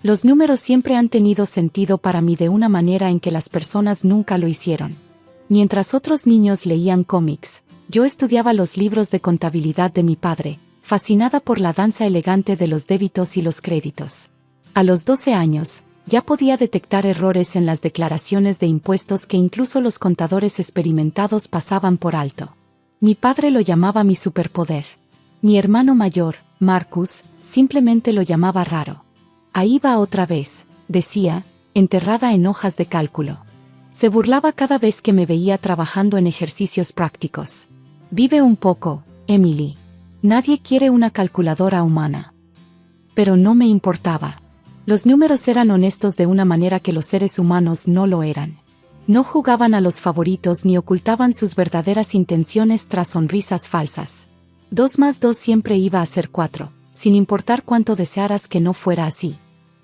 Los números siempre han tenido sentido para mí de una manera en que las personas nunca lo hicieron. Mientras otros niños leían cómics, yo estudiaba los libros de contabilidad de mi padre, fascinada por la danza elegante de los débitos y los créditos. A los 12 años, ya podía detectar errores en las declaraciones de impuestos que incluso los contadores experimentados pasaban por alto. Mi padre lo llamaba mi superpoder. Mi hermano mayor, Marcus, simplemente lo llamaba raro. Ahí va otra vez, decía, enterrada en hojas de cálculo. Se burlaba cada vez que me veía trabajando en ejercicios prácticos. Vive un poco, Emily. Nadie quiere una calculadora humana. Pero no me importaba. Los números eran honestos de una manera que los seres humanos no lo eran. No jugaban a los favoritos ni ocultaban sus verdaderas intenciones tras sonrisas falsas. 2 más 2 siempre iba a ser 4, sin importar cuánto desearas que no fuera así.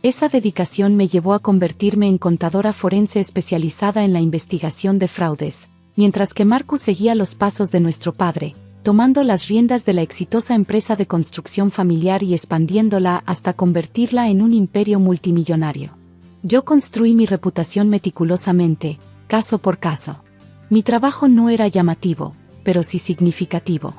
Esa dedicación me llevó a convertirme en contadora forense especializada en la investigación de fraudes, mientras que Marcus seguía los pasos de nuestro padre, tomando las riendas de la exitosa empresa de construcción familiar y expandiéndola hasta convertirla en un imperio multimillonario. Yo construí mi reputación meticulosamente, caso por caso. Mi trabajo no era llamativo, pero sí significativo.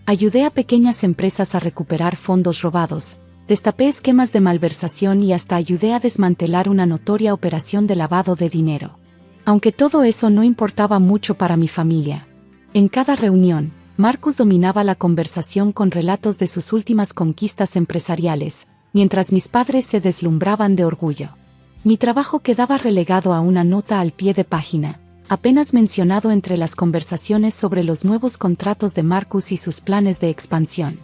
Ayudé a pequeñas empresas a recuperar fondos robados, destapé esquemas de malversación y hasta ayudé a desmantelar una notoria operación de lavado de dinero. Aunque todo eso no importaba mucho para mi familia. En cada reunión, Marcus dominaba la conversación con relatos de sus últimas conquistas empresariales, mientras mis padres se deslumbraban de orgullo. Mi trabajo quedaba relegado a una nota al pie de página, apenas mencionado entre las conversaciones sobre los nuevos contratos de Marcus y sus planes de expansión.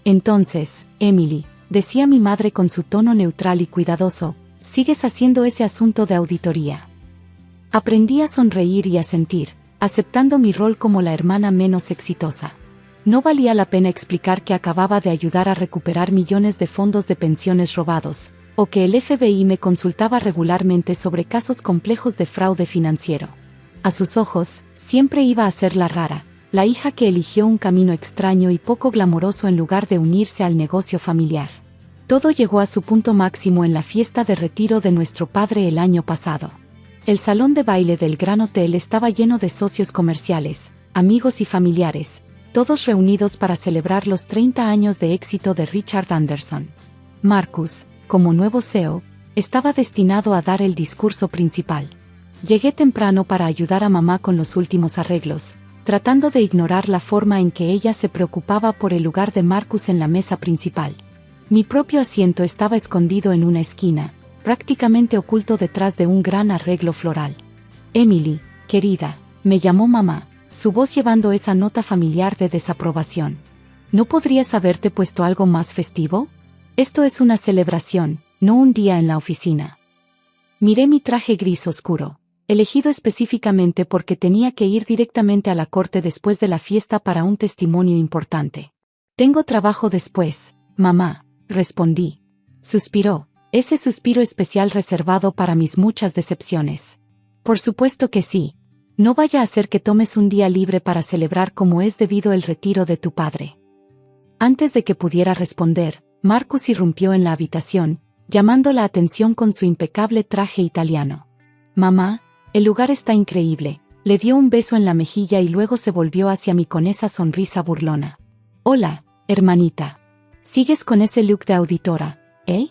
Entonces, Emily, decía mi madre con su tono neutral y cuidadoso, sigues haciendo ese asunto de auditoría. Aprendí a sonreír y a sentir, aceptando mi rol como la hermana menos exitosa. No valía la pena explicar que acababa de ayudar a recuperar millones de fondos de pensiones robados, o que el FBI me consultaba regularmente sobre casos complejos de fraude financiero. A sus ojos, siempre iba a ser la rara, la hija que eligió un camino extraño y poco glamoroso en lugar de unirse al negocio familiar. Todo llegó a su punto máximo en la fiesta de retiro de nuestro padre el año pasado. El salón de baile del Gran Hotel estaba lleno de socios comerciales, amigos y familiares, todos reunidos para celebrar los 30 años de éxito de Richard Anderson. Marcus, como nuevo CEO, estaba destinado a dar el discurso principal. Llegué temprano para ayudar a mamá con los últimos arreglos, tratando de ignorar la forma en que ella se preocupaba por el lugar de Marcus en la mesa principal. Mi propio asiento estaba escondido en una esquina, prácticamente oculto detrás de un gran arreglo floral. Emily, querida, me llamó mamá, su voz llevando esa nota familiar de desaprobación. ¿No podrías haberte puesto algo más festivo? Esto es una celebración, no un día en la oficina. Miré mi traje gris oscuro, elegido específicamente porque tenía que ir directamente a la corte después de la fiesta para un testimonio importante. Tengo trabajo después, mamá, respondí. Suspiró, ese suspiro especial reservado para mis muchas decepciones. Por supuesto que sí. No vaya a ser que tomes un día libre para celebrar como es debido el retiro de tu padre. Antes de que pudiera responder, Marcus irrumpió en la habitación, llamando la atención con su impecable traje italiano. Mamá, el lugar está increíble, le dio un beso en la mejilla y luego se volvió hacia mí con esa sonrisa burlona. Hola, hermanita. ¿Sigues con ese look de auditora, eh?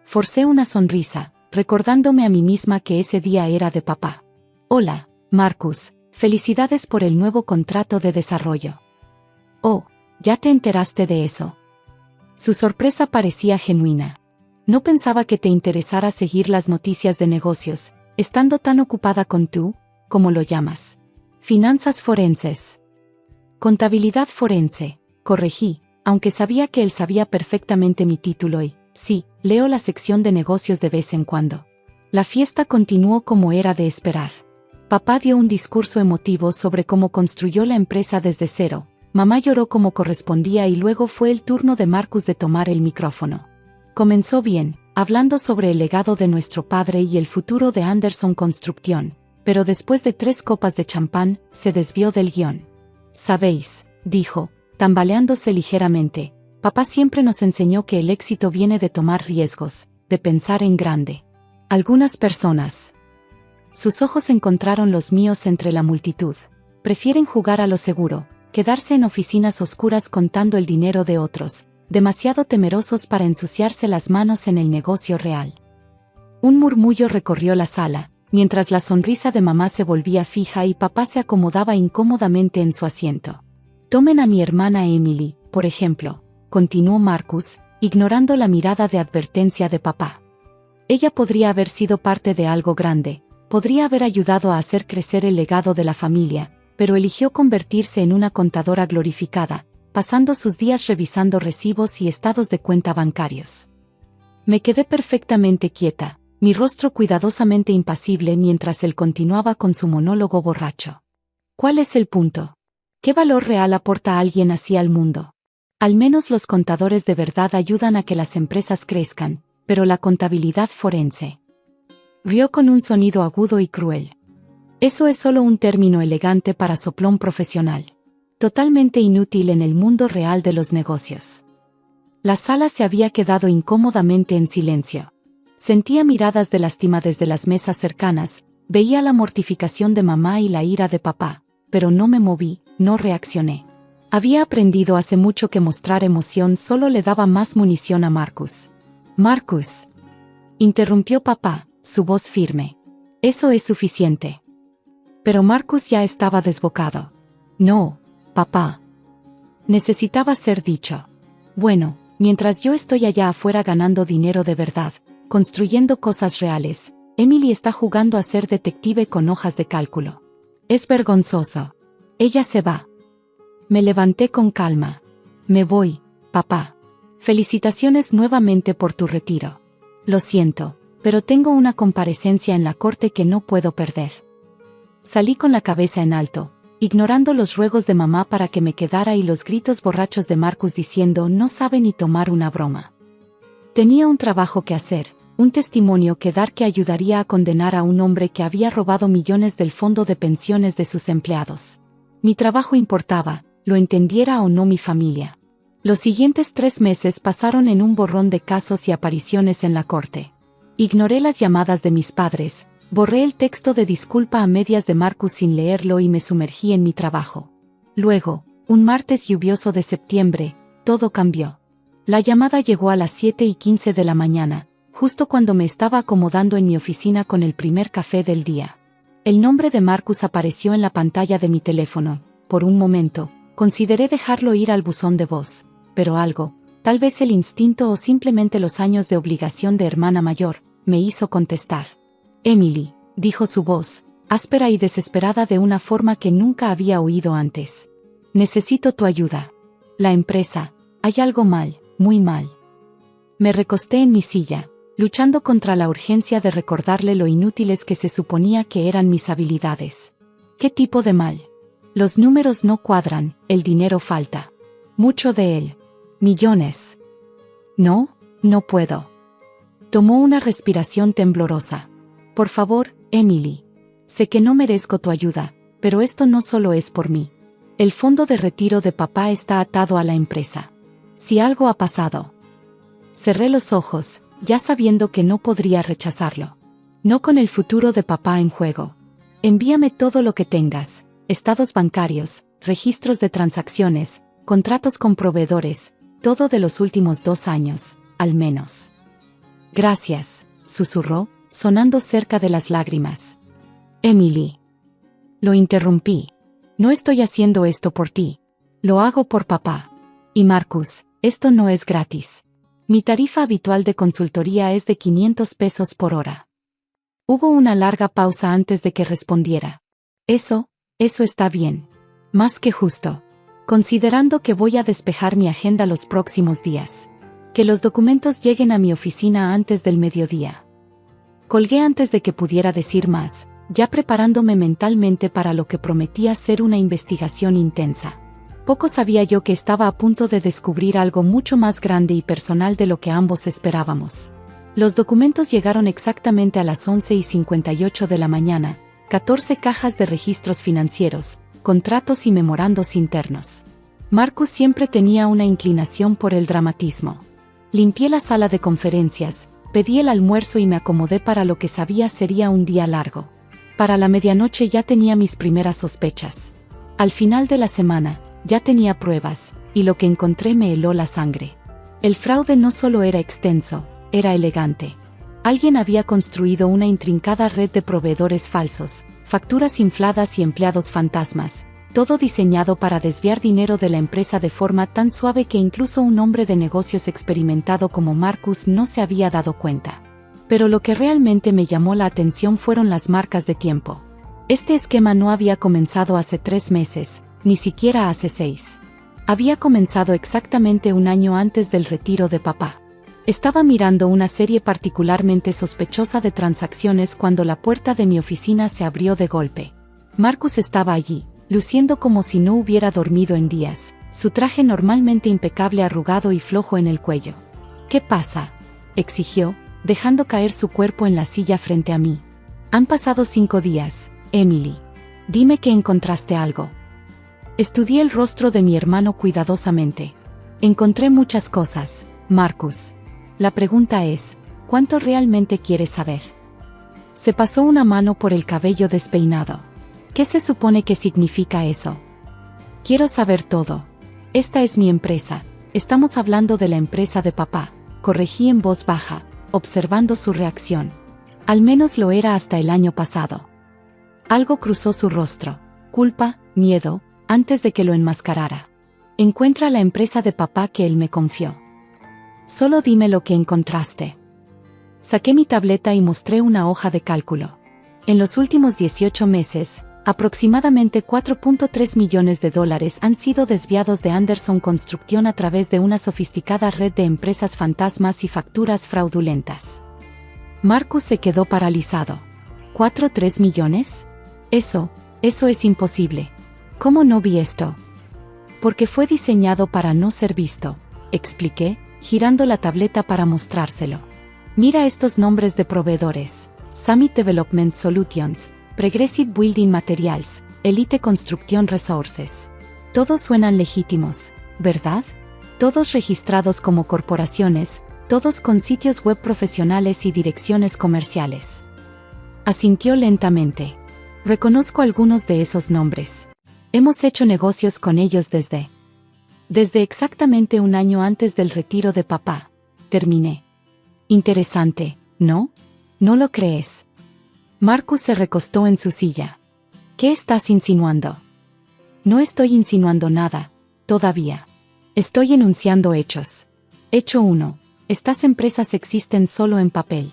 Forcé una sonrisa, recordándome a mí misma que ese día era de papá. Hola, Marcus, felicidades por el nuevo contrato de desarrollo. Oh, ¿ya te enteraste de eso? Su sorpresa parecía genuina. No pensaba que te interesara seguir las noticias de negocios, estando tan ocupada con tú, como lo llamas. Finanzas forenses. Contabilidad forense, corregí, aunque sabía que él sabía perfectamente mi título y, sí, leo la sección de negocios de vez en cuando. La fiesta continuó como era de esperar. Papá dio un discurso emotivo sobre cómo construyó la empresa desde cero, mamá lloró como correspondía y luego fue el turno de Marcus de tomar el micrófono. Comenzó bien, hablando sobre el legado de nuestro padre y el futuro de Anderson Construction, pero después de 3 copas de champán, se desvió del guión. Sabéis, dijo, tambaleándose ligeramente, papá siempre nos enseñó que el éxito viene de tomar riesgos, de pensar en grande. Algunas personas. Sus ojos encontraron los míos entre la multitud. Prefieren jugar a lo seguro, quedarse en oficinas oscuras contando el dinero de otros, demasiado temerosos para ensuciarse las manos en el negocio real. Un murmullo recorrió la sala, mientras la sonrisa de mamá se volvía fija y papá se acomodaba incómodamente en su asiento. Tomen a mi hermana Emily, por ejemplo, continuó Marcus, ignorando la mirada de advertencia de papá. Ella podría haber sido parte de algo grande, podría haber ayudado a hacer crecer el legado de la familia, pero eligió convertirse en una contadora glorificada, pasando sus días revisando recibos y estados de cuenta bancarios. Me quedé perfectamente quieta, mi rostro cuidadosamente impasible mientras él continuaba con su monólogo borracho. ¿Cuál es el punto? ¿Qué valor real aporta alguien así al mundo? Al menos los contadores de verdad ayudan a que las empresas crezcan, pero la contabilidad forense. Rió con un sonido agudo y cruel. Eso es solo un término elegante para soplón profesional. Totalmente inútil en el mundo real de los negocios. La sala se había quedado incómodamente en silencio. Sentía miradas de lástima desde las mesas cercanas, veía la mortificación de mamá y la ira de papá, pero no me moví, no reaccioné. Había aprendido hace mucho que mostrar emoción solo le daba más munición a Marcus. Marcus. Interrumpió papá, su voz firme. Eso es suficiente. Pero Marcus ya estaba desbocado. No, papá. Necesitaba ser dicho. Bueno, mientras yo estoy allá afuera ganando dinero de verdad, construyendo cosas reales, Emily está jugando a ser detective con hojas de cálculo. Es vergonzoso. Ella se va. Me levanté con calma. Me voy, papá. Felicitaciones nuevamente por tu retiro. Lo siento, pero tengo una comparecencia en la corte que no puedo perder. Salí con la cabeza en alto, ignorando los ruegos de mamá para que me quedara y los gritos borrachos de Marcus diciendo no sabe ni tomar una broma. Tenía un trabajo que hacer, un testimonio que dar que ayudaría a condenar a un hombre que había robado millones del fondo de pensiones de sus empleados. Mi trabajo importaba, lo entendiera o no mi familia. Los siguientes 3 meses pasaron en un borrón de casos y apariciones en la corte. Ignoré las llamadas de mis padres, borré el texto de disculpa a medias de Marcus sin leerlo y me sumergí en mi trabajo. Luego, un martes lluvioso de septiembre, todo cambió. La llamada llegó a las 7:15 de la mañana, justo cuando me estaba acomodando en mi oficina con el primer café del día. El nombre de Marcus apareció en la pantalla de mi teléfono. Por un momento, consideré dejarlo ir al buzón de voz, pero algo, tal vez el instinto o simplemente los años de obligación de hermana mayor, me hizo contestar. Emily, dijo su voz, áspera y desesperada de una forma que nunca había oído antes. Necesito tu ayuda. La empresa, hay algo mal, muy mal. Me recosté en mi silla, luchando contra la urgencia de recordarle lo inútiles que se suponía que eran mis habilidades. ¿Qué tipo de mal? Los números no cuadran, el dinero falta. Mucho de él. Millones. No, no puedo. Tomó una respiración temblorosa. Por favor, Emily. Sé que no merezco tu ayuda, pero esto no solo es por mí. El fondo de retiro de papá está atado a la empresa. Si algo ha pasado. Cerré los ojos, ya sabiendo que no podría rechazarlo. No con el futuro de papá en juego. Envíame todo lo que tengas, estados bancarios, registros de transacciones, contratos con proveedores, todo de los últimos 2 años, al menos. Gracias, susurró, sonando cerca de las lágrimas. Emily. Lo interrumpí. No estoy haciendo esto por ti. Lo hago por papá. Y Marcus, esto no es gratis. Mi tarifa habitual de consultoría es de 500 pesos por hora. Hubo una larga pausa antes de que respondiera. Eso está bien. Más que justo. Considerando que voy a despejar mi agenda los próximos días. Que los documentos lleguen a mi oficina antes del mediodía. Colgué antes de que pudiera decir más, ya preparándome mentalmente para lo que prometía ser una investigación intensa. Poco sabía yo que estaba a punto de descubrir algo mucho más grande y personal de lo que ambos esperábamos. Los documentos llegaron exactamente a las 11:58 de la mañana, 14 cajas de registros financieros, contratos y memorandos internos. Marcus siempre tenía una inclinación por el dramatismo. Limpié la sala de conferencias, Pedí el almuerzo y me acomodé para lo que sabía sería un día largo. Para la medianoche ya tenía mis primeras sospechas. Al final de la semana, ya tenía pruebas, y lo que encontré me heló la sangre. El fraude no solo era extenso, era elegante. Alguien había construido una intrincada red de proveedores falsos, facturas infladas y empleados fantasmas, todo diseñado para desviar dinero de la empresa de forma tan suave que incluso un hombre de negocios experimentado como Marcus no se había dado cuenta. Pero lo que realmente me llamó la atención fueron las marcas de tiempo. Este esquema no había comenzado hace 3 meses, ni siquiera hace 6. Había comenzado exactamente un año antes del retiro de papá. Estaba mirando una serie particularmente sospechosa de transacciones cuando la puerta de mi oficina se abrió de golpe. Marcus estaba allí, luciendo como si no hubiera dormido en días, su traje normalmente impecable arrugado y flojo en el cuello. «¿Qué pasa?», exigió, dejando caer su cuerpo en la silla frente a mí. «Han pasado 5 días, Emily. Dime que encontraste algo». Estudié el rostro de mi hermano cuidadosamente. «Encontré muchas cosas, Marcus. La pregunta es, ¿cuánto realmente quieres saber?». Se pasó una mano por el cabello despeinado. «¿Qué se supone que significa eso?». «Quiero saber todo. Esta es mi empresa. Estamos hablando de la empresa de papá», corregí en voz baja, observando su reacción. Al menos lo era hasta el año pasado. Algo cruzó su rostro. Culpa, miedo, antes de que lo enmascarara. «Encuentra la empresa de papá que él me confió. Solo dime lo que encontraste». Saqué mi tableta y mostré una hoja de cálculo. En los últimos 18 meses, aproximadamente $4.3 millones han sido desviados de Anderson Construction a través de una sofisticada red de empresas fantasmas y facturas fraudulentas. Marcus se quedó paralizado. ¿4-3 millones? Eso es imposible. ¿Cómo no vi esto? Porque fue diseñado para no ser visto, expliqué, girando la tableta para mostrárselo. Mira estos nombres de proveedores: Summit Development Solutions, Progressive Building Materials, Elite Construction Resources. Todos suenan legítimos, ¿verdad? Todos registrados como corporaciones, todos con sitios web profesionales y direcciones comerciales. Asintió lentamente. Reconozco algunos de esos nombres. Hemos hecho negocios con ellos desde exactamente un año antes del retiro de papá. Terminé. Interesante, ¿no? ¿No lo crees? Marcus se recostó en su silla. ¿Qué estás insinuando? No estoy insinuando nada, todavía. Estoy enunciando hechos. Hecho 1. Estas empresas existen solo en papel.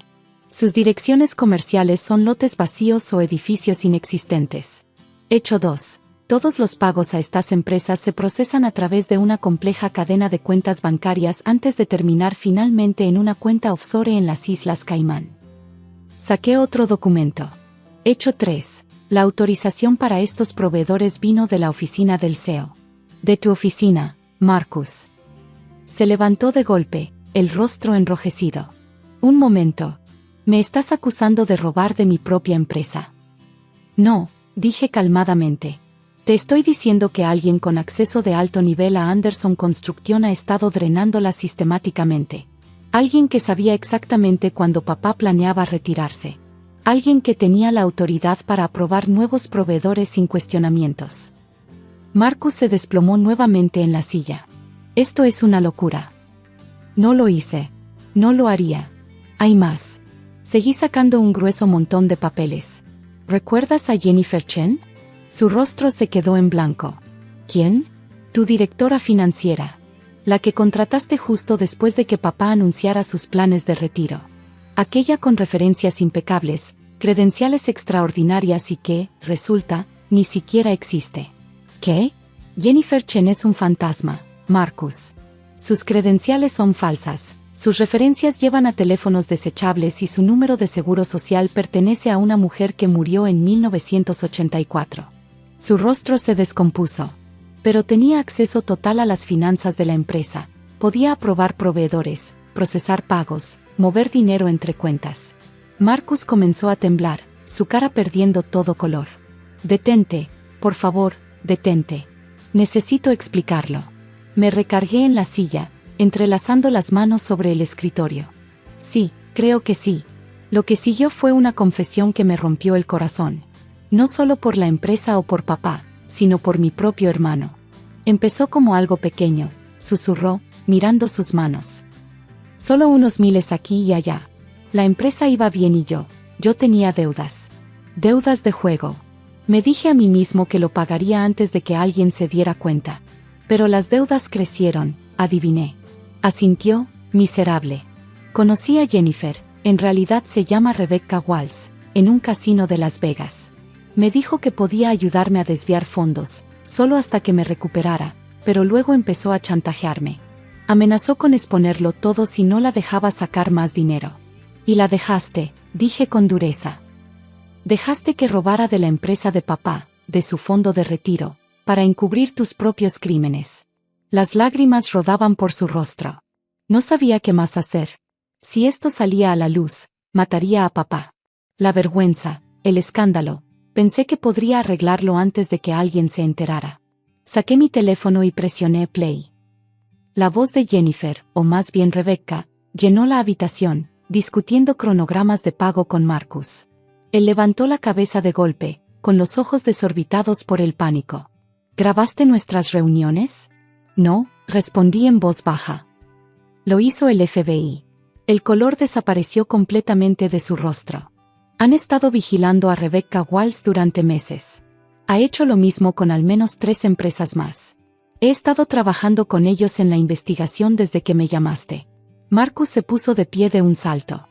Sus direcciones comerciales son lotes vacíos o edificios inexistentes. Hecho 2. Todos los pagos a estas empresas se procesan a través de una compleja cadena de cuentas bancarias antes de terminar finalmente en una cuenta offshore en las Islas Caimán. Saqué otro documento. Hecho 3. La autorización para estos proveedores vino de la oficina del CEO. De tu oficina, Marcus. Se levantó de golpe, el rostro enrojecido. Un momento. ¿Me estás acusando de robar de mi propia empresa? No, dije calmadamente. Te estoy diciendo que alguien con acceso de alto nivel a Anderson Construction ha estado drenándola sistemáticamente. Alguien que sabía exactamente cuándo papá planeaba retirarse. Alguien que tenía la autoridad para aprobar nuevos proveedores sin cuestionamientos. Marcus se desplomó nuevamente en la silla. Esto es una locura. No lo hice. No lo haría. Hay más. Seguí sacando un grueso montón de papeles. ¿Recuerdas a Jennifer Chen? Su rostro se quedó en blanco. ¿Quién? Tu directora financiera. La que contrataste justo después de que papá anunciara sus planes de retiro. Aquella con referencias impecables, credenciales extraordinarias y que, resulta, ni siquiera existe. ¿Qué? Jennifer Chen es un fantasma, Marcus. Sus credenciales son falsas, sus referencias llevan a teléfonos desechables y su número de seguro social pertenece a una mujer que murió en 1984. Su rostro se descompuso. Pero tenía acceso total a las finanzas de la empresa, podía aprobar proveedores, procesar pagos, mover dinero entre cuentas. Marcus comenzó a temblar, su cara perdiendo todo color. Detente, por favor, detente. Necesito explicarlo. Me recargué en la silla, entrelazando las manos sobre el escritorio. Sí, Creo que sí. Lo que siguió fue una confesión que me rompió el corazón. No solo por la empresa o por papá, sino por mi propio hermano. Empezó como algo pequeño, susurró, mirando sus manos. Solo unos miles aquí y allá. La empresa iba bien y yo tenía deudas. Deudas de juego. Me dije a mí mismo que lo pagaría antes de que alguien se diera cuenta. Pero las deudas crecieron, adiviné. Asintió, miserable. Conocí a Jennifer, en realidad se llama Rebecca Walls, en un casino de Las Vegas. Me dijo que podía ayudarme a desviar fondos, solo hasta que me recuperara, pero luego empezó a chantajearme. Amenazó con exponerlo todo si no la dejaba sacar más dinero. Y la dejaste, dije con dureza. Dejaste que robara de la empresa de papá, de su fondo de retiro, para encubrir tus propios crímenes. Las lágrimas rodaban por su rostro. No sabía qué más hacer. Si esto salía a la luz, mataría a papá. La vergüenza, el escándalo, pensé que podría arreglarlo antes de que alguien se enterara. Saqué mi teléfono y presioné play. La voz de Jennifer, o más bien Rebecca, llenó la habitación, discutiendo cronogramas de pago con Marcus. Él levantó la cabeza de golpe, con los ojos desorbitados por el pánico. ¿Grabaste nuestras reuniones? No, respondí en voz baja. Lo hizo el FBI. El color desapareció completamente de su rostro. Han estado vigilando a Rebecca Walls durante meses. Ha hecho lo mismo con al menos 3 empresas más. He estado trabajando con ellos en la investigación desde que me llamaste. Marcus se puso de pie de un salto.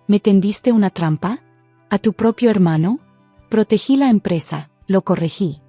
¿Me tendiste una trampa? ¿A tu propio hermano? Protegí la empresa, lo corregí.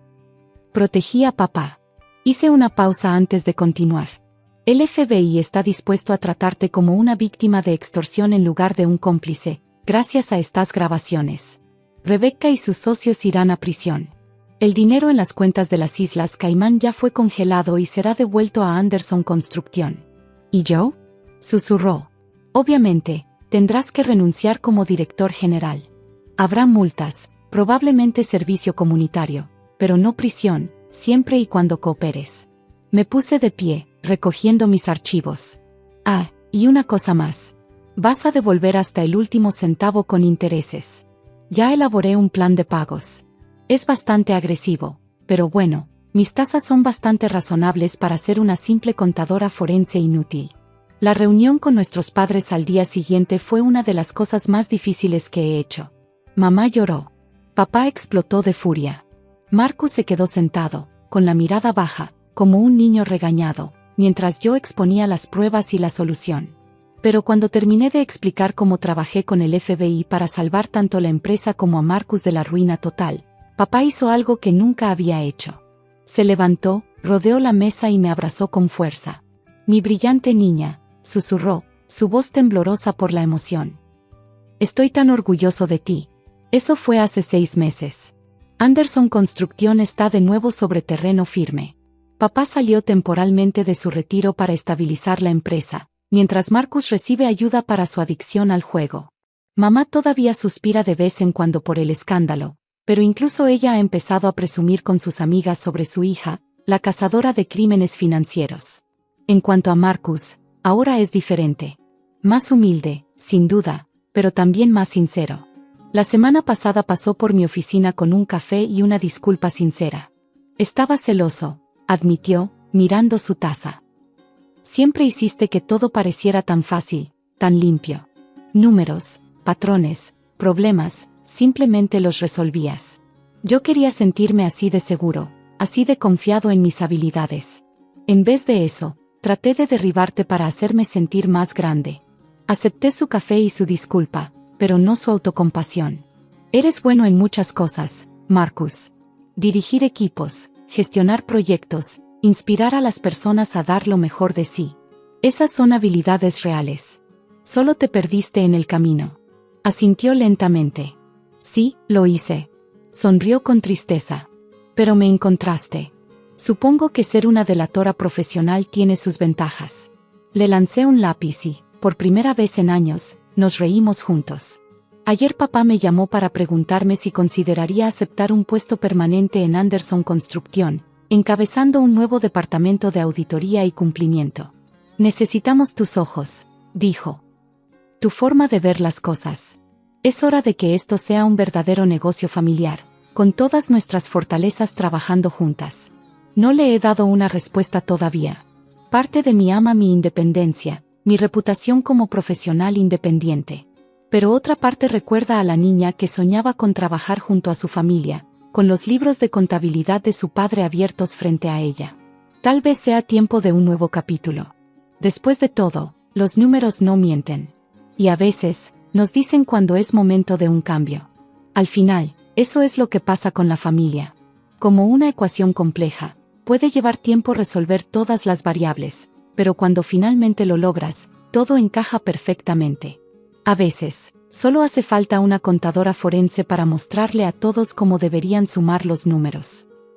Protegí a papá. Hice una pausa antes de continuar. El FBI está dispuesto a tratarte como una víctima de extorsión en lugar de un cómplice, gracias a estas grabaciones. Rebecca y sus socios irán a prisión. El dinero en las cuentas de las Islas Caimán ya fue congelado y será devuelto a Anderson Construcción. ¿Y yo? Susurró. Obviamente, tendrás que renunciar como director general. Habrá multas, probablemente servicio comunitario, pero no prisión, siempre y cuando cooperes. Me puse de pie, recogiendo mis archivos. Ah, y una cosa más. Vas a devolver hasta el último centavo con intereses. Ya elaboré un plan de pagos. Es bastante agresivo, pero bueno, mis tasas son bastante razonables para ser una simple contadora forense inútil. La reunión con nuestros padres al día siguiente fue una de las cosas más difíciles que he hecho. Mamá lloró. Papá explotó de furia. Marcus se quedó sentado, con la mirada baja, como un niño regañado, mientras yo exponía las pruebas y la solución. Pero cuando terminé de explicar cómo trabajé con el FBI para salvar tanto la empresa como a Marcus de la ruina total, papá hizo algo que nunca había hecho. Se levantó, rodeó la mesa y me abrazó con fuerza. Mi brillante niña, susurró, su voz temblorosa por la emoción. Estoy tan orgulloso de ti. Eso fue hace 6 meses. Anderson Construcción está de nuevo sobre terreno firme. Papá salió temporalmente de su retiro para estabilizar la empresa, mientras Marcus recibe ayuda para su adicción al juego. Mamá todavía suspira de vez en cuando por el escándalo, pero incluso ella ha empezado a presumir con sus amigas sobre su hija, la cazadora de crímenes financieros. En cuanto a Marcus, ahora es diferente. Más humilde, sin duda, pero también más sincero. La semana pasada pasó por mi oficina con un café y una disculpa sincera. Estaba celoso, admitió, mirando su taza. Siempre hiciste que todo pareciera tan fácil, tan limpio. Números, patrones, problemas, simplemente los resolvías. Yo quería sentirme así de seguro, así de confiado en mis habilidades. En vez de eso, traté de derribarte para hacerme sentir más grande. Acepté su café y su disculpa, pero no su autocompasión. Eres bueno en muchas cosas, Marcus. Dirigir equipos, gestionar proyectos, inspirar a las personas a dar lo mejor de sí. Esas son habilidades reales. Solo te perdiste en el camino. Asintió lentamente. Sí, lo hice. Sonrió con tristeza. Pero me encontraste. Supongo que ser una delatora profesional tiene sus ventajas. Le lancé un lápiz y, por primera vez en años, nos reímos juntos. Ayer papá me llamó para preguntarme si consideraría aceptar un puesto permanente en Anderson Construcción, encabezando un nuevo departamento de auditoría y cumplimiento. Necesitamos tus ojos, dijo. Tu forma de ver las cosas. Es hora de que esto sea un verdadero negocio familiar, con todas nuestras fortalezas trabajando juntas. No le he dado una respuesta todavía. Parte de mí ama mi independencia, mi reputación como profesional independiente. Pero otra parte recuerda a la niña que soñaba con trabajar junto a su familia, con los libros de contabilidad de su padre abiertos frente a ella. Tal vez sea tiempo de un nuevo capítulo. Después de todo, los números no mienten. Y a veces, nos dicen cuando es momento de un cambio. Al final, eso es lo que pasa con la familia. Como una ecuación compleja, puede llevar tiempo resolver todas las variables, pero cuando finalmente lo logras, todo encaja perfectamente. A veces, solo hace falta una contadora forense para mostrarle a todos cómo deberían sumar los números.